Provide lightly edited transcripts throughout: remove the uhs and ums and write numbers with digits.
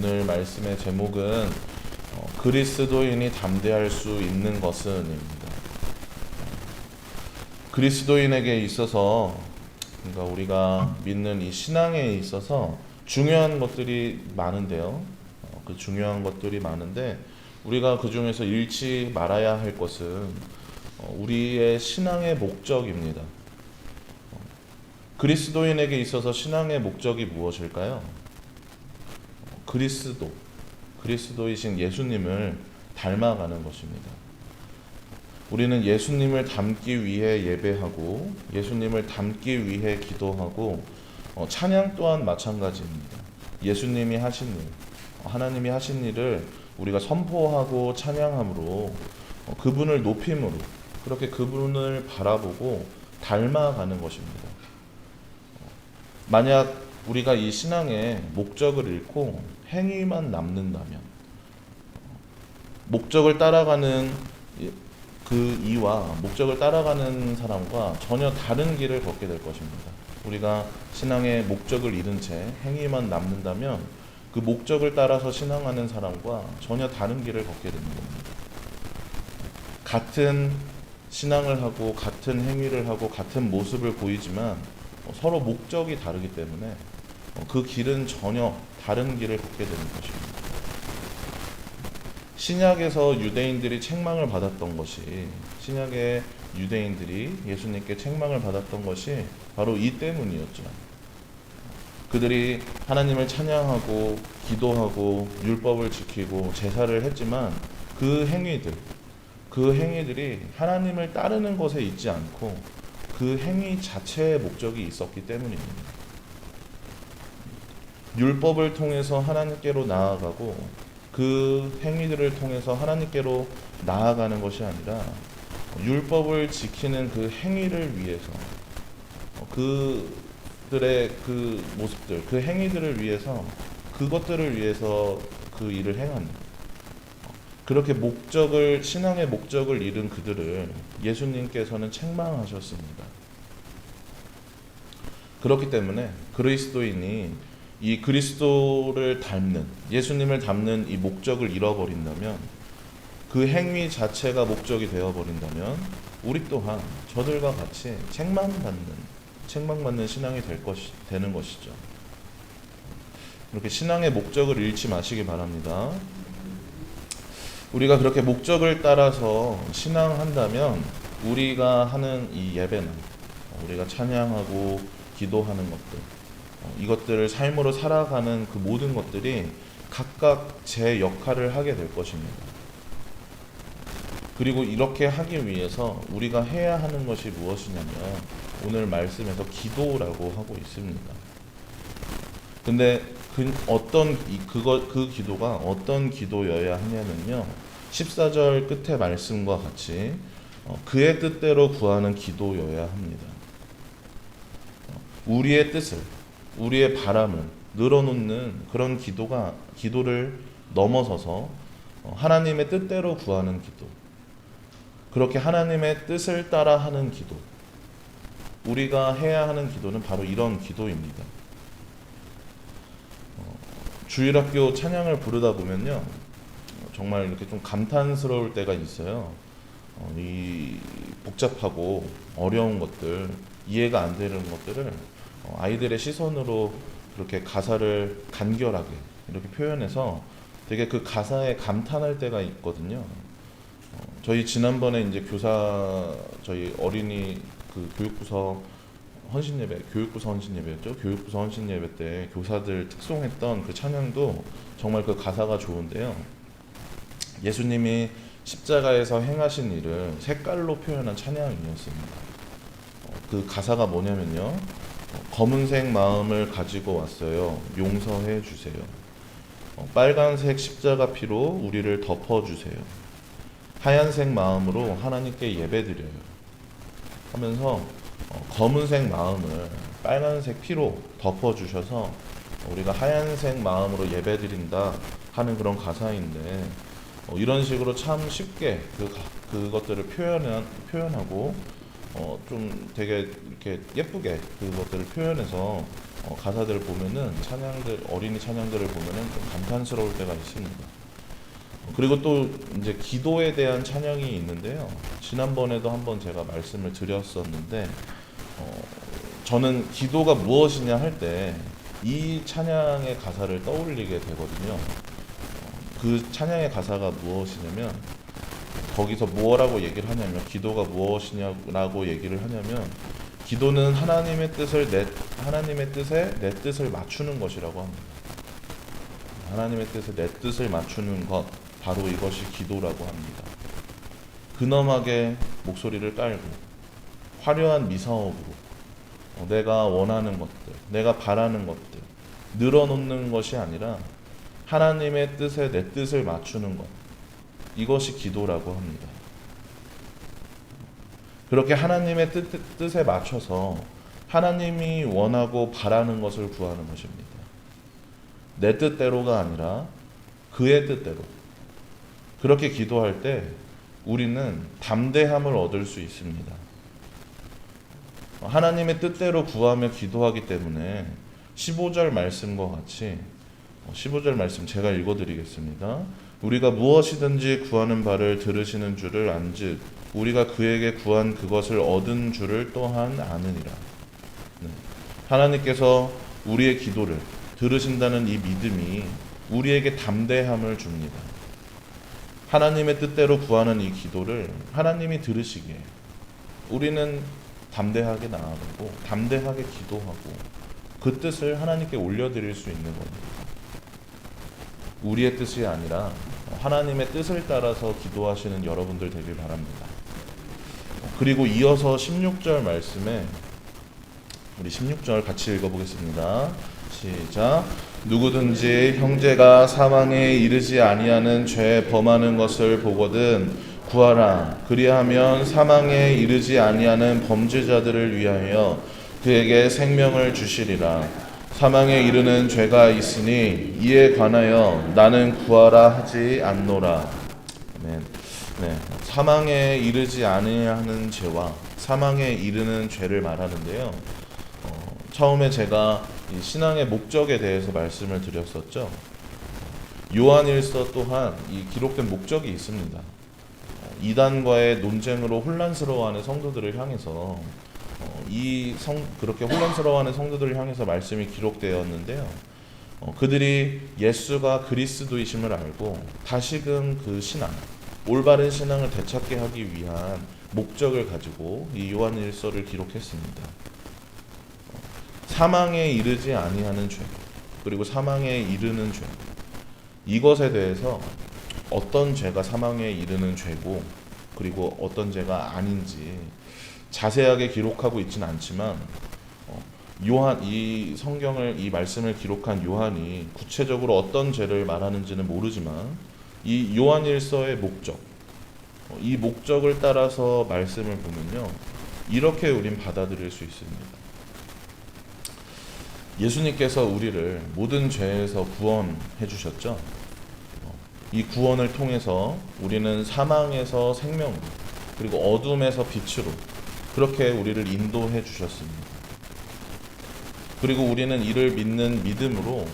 오늘 말씀의 제목은 그리스도인이 담대할 수 있는 것은입니다. 그리스도인에게 있어서, 그러니까 우리가 믿는 이 신앙에 있어서 중요한 것들이 많은데요. 그 중요한 것들이 많은데 우리가 그 중에서 잃지 말아야 할 것은 우리의 신앙의 목적입니다. 그리스도인에게 있어서 신앙의 목적이 무엇일까요? 그리스도이신 예수님을 닮아가는 것입니다. 우리는 예수님을 닮기 위해 예배하고 예수님을 닮기 위해 기도하고 찬양 또한 마찬가지입니다. 예수님이 하신 일, 하나님이 하신 일을 우리가 선포하고 찬양함으로 그분을 높임으로 그렇게 그분을 바라보고 닮아가는 것입니다. 만약 우리가 이 신앙의 목적을 잃고 행위만 남는다면 목적을 따라가는 그 이와 목적을 따라가는 사람과 전혀 다른 길을 걷게 될 것입니다. 우리가 신앙의 목적을 잃은 채 행위만 남는다면 그 목적을 따라서 신앙하는 사람과 전혀 다른 길을 걷게 되는 겁니다. 같은 신앙을 하고 같은 행위를 하고 같은 모습을 보이지만 서로 목적이 다르기 때문에 그 길은 전혀 다른 길을 걷게 되는 것입니다. 신약에서 유대인들이 책망을 받았던 것이, 신약의 유대인들이 예수님께 책망을 받았던 것이 바로 이 때문이었죠. 그들이 하나님을 찬양하고 기도하고 율법을 지키고 제사를 했지만 그 행위들이 하나님을 따르는 것에 있지 않고 그 행위 자체의 목적이 있었기 때문입니다. 율법을 통해서 하나님께로 나아가고 그 행위들을 통해서 하나님께로 나아가는 것이 아니라 율법을 지키는 그 행위를 위해서 그들의 그 모습들, 그 행위들을 위해서 그것들을 위해서 그 일을 행하는, 그렇게 신앙의 목적을 잃은 그들을 예수님께서는 책망하셨습니다. 그렇기 때문에 그리스도인이 이 그리스도를 닮는, 예수님을 닮는 이 목적을 잃어버린다면, 그 행위 자체가 목적이 되어버린다면 우리 또한 저들과 같이 책망받는 신앙이 되는 것이죠. 이렇게 신앙의 목적을 잃지 마시기 바랍니다. 우리가 그렇게 목적을 따라서 신앙한다면 우리가 하는 이 예배는, 우리가 찬양하고 기도하는 것들, 이것들을 삶으로 살아가는 그 모든 것들이 각각 제 역할을 하게 될 것입니다. 그리고 이렇게 하기 위해서 우리가 해야 하는 것이 무엇이냐면 오늘 말씀에서 기도라고 하고 있습니다. 근데 그 기도가 어떤 기도여야 하냐면요, 14절 끝의 말씀과 같이 그의 뜻대로 구하는 기도여야 합니다. 우리의 뜻을, 우리의 바람을 늘어놓는 그런 기도를 넘어서서 하나님의 뜻대로 구하는 기도, 그렇게 하나님의 뜻을 따라 하는 기도, 우리가 해야 하는 기도는 바로 이런 기도입니다. 주일학교 찬양을 부르다 보면요, 정말 이렇게 좀 감탄스러울 때가 있어요. 이 복잡하고 어려운 것들, 이해가 안 되는 것들을 아이들의 시선으로 이렇게 가사를 간결하게 이렇게 표현해서 되게 그 가사에 감탄할 때가 있거든요. 저희 지난번에 이제 저희 어린이 그 교육부서 헌신예배였죠. 교육부서 헌신예배 때 교사들 특송했던 그 찬양도 정말 그 가사가 좋은데요. 예수님이 십자가에서 행하신 일을 색깔로 표현한 찬양이었습니다. 그 가사가 뭐냐면요, 검은색 마음을 가지고 왔어요. 용서해 주세요. 빨간색 십자가 피로 우리를 덮어주세요. 하얀색 마음으로 하나님께 예배드려요 하면서 검은색 마음을 빨간색 피로 덮어주셔서 우리가 하얀색 마음으로 예배드린다 하는 그런 가사인데, 이런 식으로 참 쉽게 그것들을 표현하고 좀 되게 이렇게 예쁘게 그것들을 표현해서 가사들을 보면은 찬양들 어린이 찬양들을 보면은 좀 감탄스러울 때가 있습니다. 그리고 또 이제 기도에 대한 찬양이 있는데요. 지난번에도 한번 제가 말씀을 드렸었는데 저는 기도가 무엇이냐 할 때 이 찬양의 가사를 떠올리게 되거든요. 그 찬양의 가사가 무엇이냐면 거기서 뭐라고 얘기를 하냐면 기도가 무엇이냐라고 얘기를 하냐면 기도는 하나님의 뜻에 내 뜻을 맞추는 것이라고 합니다. 하나님의 뜻에 내 뜻을 맞추는 것 바로 이것이 기도라고 합니다. 근엄하게 목소리를 깔고 화려한 미사업으로 내가 원하는 것들, 내가 바라는 것들 늘어놓는 것이 아니라 하나님의 뜻에 내 뜻을 맞추는 것, 이것이 기도라고 합니다. 그렇게 하나님의 뜻에 맞춰서 하나님이 원하고 바라는 것을 구하는 것입니다. 내 뜻대로가 아니라 그의 뜻대로. 그렇게 기도할 때 우리는 담대함을 얻을 수 있습니다. 하나님의 뜻대로 구하며 기도하기 때문에 15절 말씀과 같이 15절 말씀 제가 읽어드리겠습니다. 우리가 무엇이든지 구하는 바를 들으시는 줄을 안즉 우리가 그에게 구한 그것을 얻은 줄을 또한 아느니라. 하나님께서 우리의 기도를 들으신다는 이 믿음이 우리에게 담대함을 줍니다. 하나님의 뜻대로 구하는 이 기도를 하나님이 들으시기에 우리는 담대하게 나아가고 담대하게 기도하고 그 뜻을 하나님께 올려드릴 수 있는 겁니다. 우리의 뜻이 아니라 하나님의 뜻을 따라서 기도하시는 여러분들 되길 바랍니다. 그리고 이어서 16절 말씀에 우리 16절 같이 읽어보겠습니다. 시작. 누구든지 형제가 사망에 이르지 아니하는 죄 범하는 것을 보거든 구하라. 그리하면 사망에 이르지 아니하는 범죄자들을 위하여 그에게 생명을 주시리라. 사망에 이르는 죄가 있으니 이에 관하여 나는 구하라 하지 않노라. 아멘. 네, 사망에 이르지 아니하는 죄와 사망에 이르는 죄를 말하는데요. 처음에 제가 이 신앙의 목적에 대해서 말씀을 드렸었죠. 요한일서 또한 이 기록된 목적이 있습니다. 이단과의 논쟁으로 혼란스러워하는 성도들을 향해서 그렇게 혼란스러워하는 성도들을 향해서 말씀이 기록되었는데요. 그들이 예수가 그리스도이심을 알고 다시금 그 신앙, 올바른 신앙을 되찾게 하기 위한 목적을 가지고 이 요한일서를 기록했습니다. 사망에 이르지 아니하는 죄, 그리고 사망에 이르는 죄, 이것에 대해서 어떤 죄가 사망에 이르는 죄고 그리고 어떤 죄가 아닌지 자세하게 기록하고 있지는 않지만 요한 이 성경을 이 말씀을 기록한 요한이 구체적으로 어떤 죄를 말하는지는 모르지만 이 요한일서의 목적, 이 목적을 따라서 말씀을 보면요 이렇게 우린 받아들일 수 있습니다. 예수님께서 우리를 모든 죄에서 구원해 주셨죠. 이 구원을 통해서 우리는 사망에서 생명 그리고 어둠에서 빛으로 그렇게 우리를 인도해 주셨습니다. 그리고 우리는 이를 믿는 믿음으로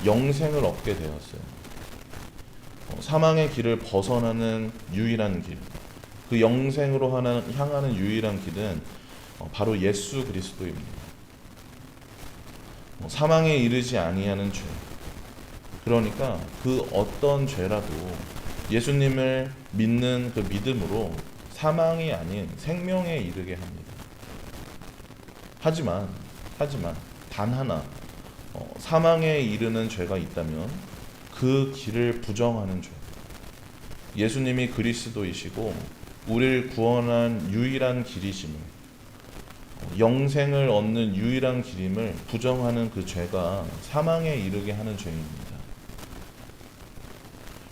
영생을 얻게 되었어요. 사망의 길을 벗어나는 유일한 길, 그 영생으로 향하는 유일한 길은 바로 예수 그리스도입니다. 사망에 이르지 아니하는 죄, 그러니까 그 어떤 죄라도 예수님을 믿는 그 믿음으로 사망이 아닌 생명에 이르게 합니다. 하지만 단 하나 사망에 이르는 죄가 있다면 그 길을 부정하는 죄, 예수님이 그리스도이시고 우리를 구원한 유일한 길이심을, 영생을 얻는 유일한 길임을 부정하는 그 죄가 사망에 이르게 하는 죄입니다.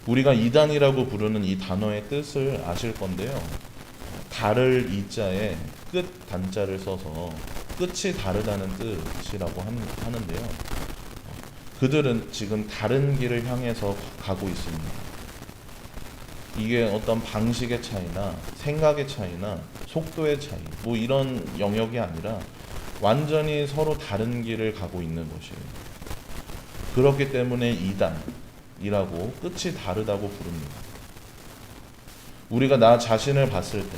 우리가 이단이라고 부르는 이 단어의 뜻을 아실 건데요. 다를 이자에 끝 단자를 써서 끝이 다르다는 뜻이라고 하는데요. 그들은 지금 다른 길을 향해서 가고 있습니다. 이게 어떤 방식의 차이나 생각의 차이나 속도의 차이 뭐 이런 영역이 아니라 완전히 서로 다른 길을 가고 있는 것이에요. 그렇기 때문에 이단이라고 끝이 다르다고 부릅니다. 우리가 나 자신을 봤을 때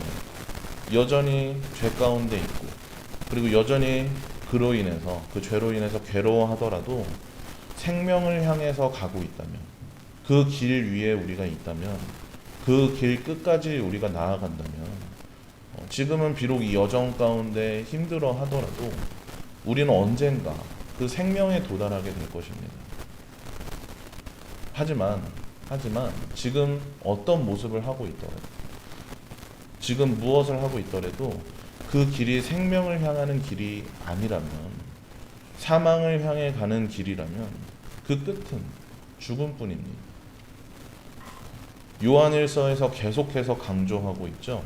여전히 죄 가운데 있고, 그리고 여전히 그로 인해서, 그 죄로 인해서 괴로워하더라도 생명을 향해서 가고 있다면, 그 길 위에 우리가 있다면, 그 길 끝까지 우리가 나아간다면, 지금은 비록 이 여정 가운데 힘들어 하더라도 우리는 언젠가 그 생명에 도달하게 될 것입니다. 하지만 지금 어떤 모습을 하고 있더라도, 지금 무엇을 하고 있더라도 그 길이 생명을 향하는 길이 아니라면, 사망을 향해 가는 길이라면 그 끝은 죽음뿐입니다. 요한일서에서 계속해서 강조하고 있죠.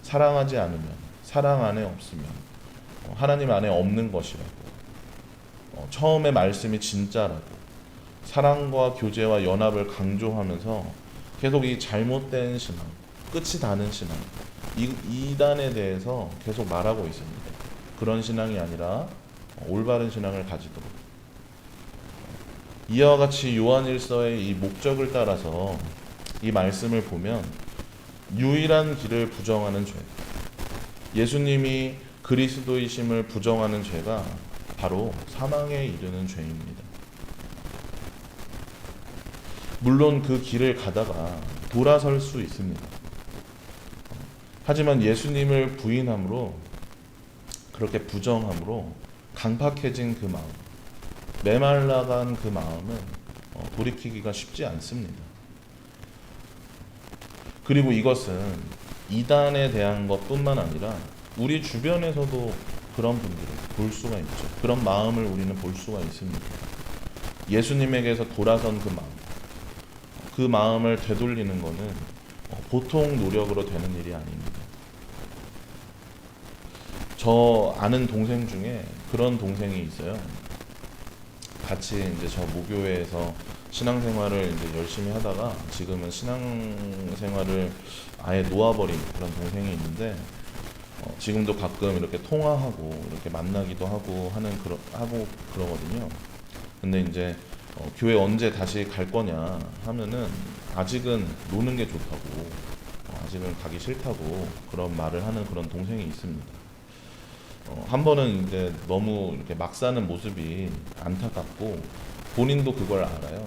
사랑하지 않으면, 사랑 안에 없으면 하나님 안에 없는 것이라고. 처음에 말씀이 진짜라고, 사랑과 교제와 연합을 강조하면서 계속 이 잘못된 신앙, 끝이 다는 신앙, 이단에 대해서 계속 말하고 있습니다. 그런 신앙이 아니라 올바른 신앙을 가지도록. 이와 같이 요한일서의 이 목적을 따라서 이 말씀을 보면 유일한 길을 부정하는 죄, 예수님이 그리스도이심을 부정하는 죄가 바로 사망에 이르는 죄입니다. 물론 그 길을 가다가 돌아설 수 있습니다. 하지만 예수님을 부인함으로, 그렇게 부정함으로 강팍해진 그 마음, 메말라간 그 마음은 돌이키기가 쉽지 않습니다. 그리고 이것은 이단에 대한 것뿐만 아니라 우리 주변에서도 그런 분들을 볼 수가 있죠. 그런 마음을 우리는 볼 수가 있습니다. 예수님에게서 돌아선 그 마음을 되돌리는 것은 보통 노력으로 되는 일이 아닙니다. 저 아는 동생 중에 그런 동생이 있어요. 같이 이제 저 모교회에서 신앙생활을 이제 열심히 하다가 지금은 신앙생활을 아예 놓아버린 그런 동생이 있는데, 지금도 가끔 이렇게 통화하고 이렇게 만나기도 하고 하고 그러거든요. 근데 이제 교회 언제 다시 갈 거냐 하면은 아직은 노는 게 좋다고, 아직은 가기 싫다고 그런 말을 하는 그런 동생이 있습니다. 한 번은 이제 너무 이렇게 막 사는 모습이 안타깝고, 본인도 그걸 알아요.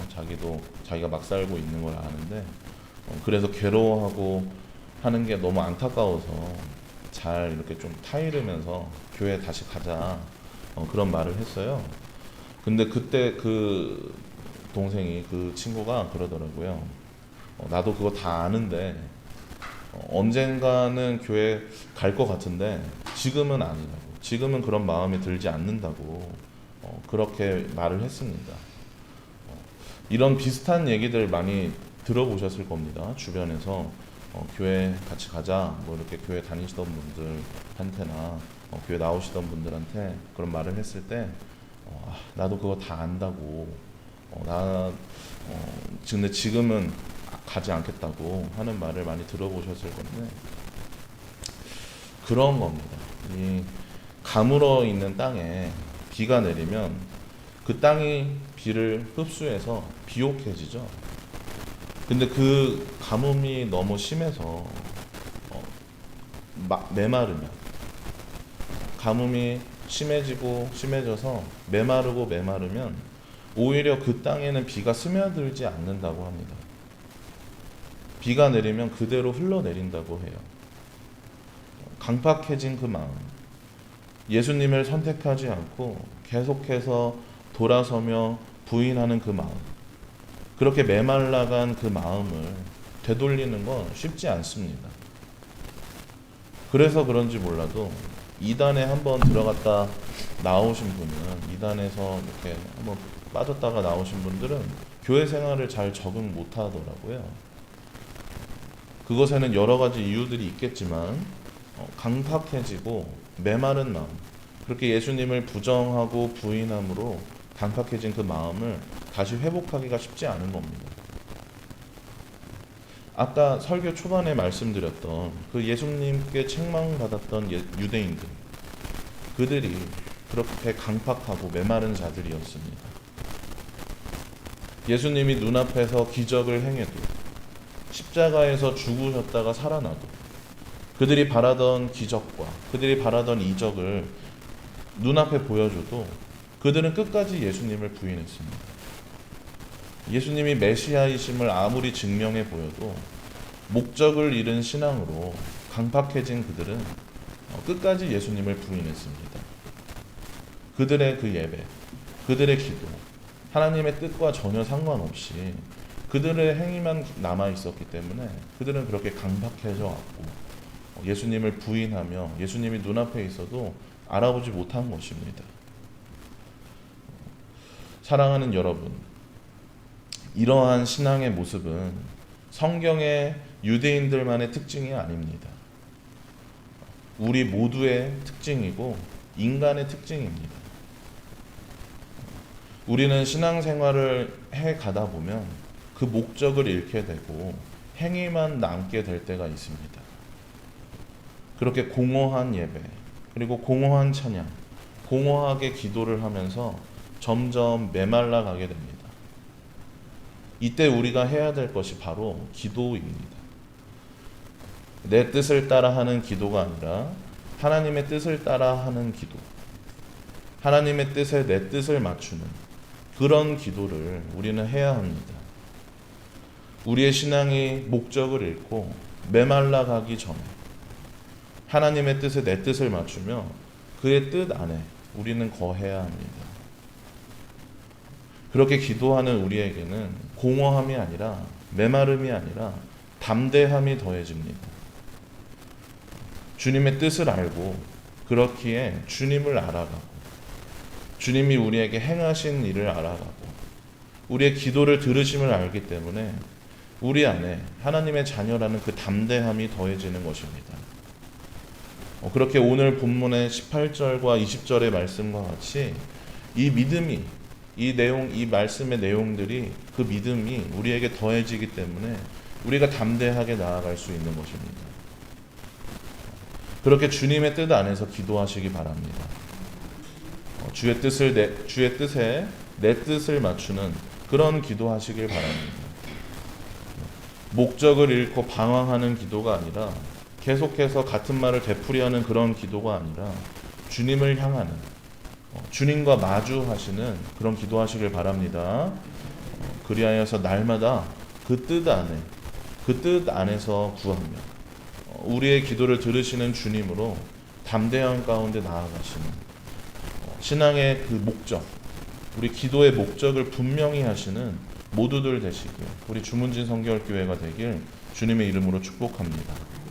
자기가 막 살고 있는 걸 아는데, 그래서 괴로워하고 하는 게 너무 안타까워서 잘 이렇게 좀 타이르면서 교회 다시 가자, 그런 말을 했어요. 근데 그때 그 동생이, 그 친구가 그러더라고요. 나도 그거 다 아는데 언젠가는 교회 갈 것 같은데 지금은 아니라고, 지금은 그런 마음이 들지 않는다고 그렇게 말을 했습니다. 이런 비슷한 얘기들 많이 들어보셨을 겁니다. 주변에서 교회 같이 가자, 뭐 이렇게 교회 다니시던 분들한테나 교회 나오시던 분들한테 그런 말을 했을 때 나도 그거 다 안다고, 근데 지금은 가지 않겠다고 하는 말을 많이 들어보셨을 건데, 그런 겁니다. 이 가물어 있는 땅에 비가 내리면 그 땅이 비를 흡수해서 비옥해지죠. 근데 그 가뭄이 너무 심해서 메마르면, 가뭄이 심해져서 메마르면 오히려 그 땅에는 비가 스며들지 않는다고 합니다. 비가 내리면 그대로 흘러내린다고 해요. 강팍해진 그 마음, 예수님을 선택하지 않고 계속해서 돌아서며 부인하는 그 마음, 그렇게 메말라간 그 마음을 되돌리는 건 쉽지 않습니다. 그래서 그런지 몰라도 이단에 한번 들어갔다 나오신 분은, 이단에서 이렇게 한번 빠졌다가 나오신 분들은 교회 생활을 잘 적응 못 하더라고요. 그것에는 여러 가지 이유들이 있겠지만 강팍해지고 메마른 마음, 그렇게 예수님을 부정하고 부인함으로 강팍해진 그 마음을 다시 회복하기가 쉽지 않은 겁니다. 아까 설교 초반에 말씀드렸던 그 예수님께 책망받았던 유대인들, 그들이 그렇게 강팍하고 메마른 자들이었습니다. 예수님이 눈앞에서 기적을 행해도, 십자가에서 죽으셨다가 살아나도, 그들이 바라던 기적과 그들이 바라던 이적을 눈앞에 보여줘도 그들은 끝까지 예수님을 부인했습니다. 예수님이 메시아이심을 아무리 증명해 보여도 목적을 잃은 신앙으로 강팍해진 그들은 끝까지 예수님을 부인했습니다. 그들의 그 예배, 그들의 기도, 하나님의 뜻과 전혀 상관없이 그들의 행위만 남아 있었기 때문에 그들은 그렇게 강팍해져 왔고 예수님을 부인하며 예수님이 눈앞에 있어도 알아보지 못한 것입니다. 사랑하는 여러분, 이러한 신앙의 모습은 성경의 유대인들만의 특징이 아닙니다. 우리 모두의 특징이고 인간의 특징입니다. 우리는 신앙생활을 해가다 보면 그 목적을 잃게 되고 행위만 남게 될 때가 있습니다. 그렇게 공허한 예배, 그리고 공허한 찬양, 공허하게 기도를 하면서 점점 메말라 가게 됩니다. 이때 우리가 해야 될 것이 바로 기도입니다. 내 뜻을 따라 하는 기도가 아니라 하나님의 뜻을 따라 하는 기도, 하나님의 뜻에 내 뜻을 맞추는 그런 기도를 우리는 해야 합니다. 우리의 신앙이 목적을 잃고 메말라 가기 전에 하나님의 뜻에 내 뜻을 맞추며 그의 뜻 안에 우리는 거해야 합니다. 그렇게 기도하는 우리에게는 공허함이 아니라 메마름이 아니라 담대함이 더해집니다. 주님의 뜻을 알고 그렇기에 주님을 알아가고 주님이 우리에게 행하신 일을 알아가고 우리의 기도를 들으심을 알기 때문에 우리 안에 하나님의 자녀라는 그 담대함이 더해지는 것입니다. 그렇게 오늘 본문의 18절과 20절의 말씀과 같이 이 믿음이 이 말씀의 내용들이 그 믿음이 우리에게 더해지기 때문에 우리가 담대하게 나아갈 수 있는 것입니다. 그렇게 주님의 뜻 안에서 기도하시기 바랍니다. 주의 뜻에 내 뜻을 맞추는 그런 기도하시길 바랍니다. 목적을 잃고 방황하는 기도가 아니라 계속해서 같은 말을 되풀이하는 그런 기도가 아니라 주님을 향하는 주님과 마주하시는 그런 기도하시길 바랍니다. 그리하여서 날마다 그 뜻 안에서 구하며 우리의 기도를 들으시는 주님으로 담대한 가운데 나아가시는 신앙의 그 목적, 우리 기도의 목적을 분명히 하시는 모두들 되시길, 우리 주문진 성결교회가 되길 주님의 이름으로 축복합니다.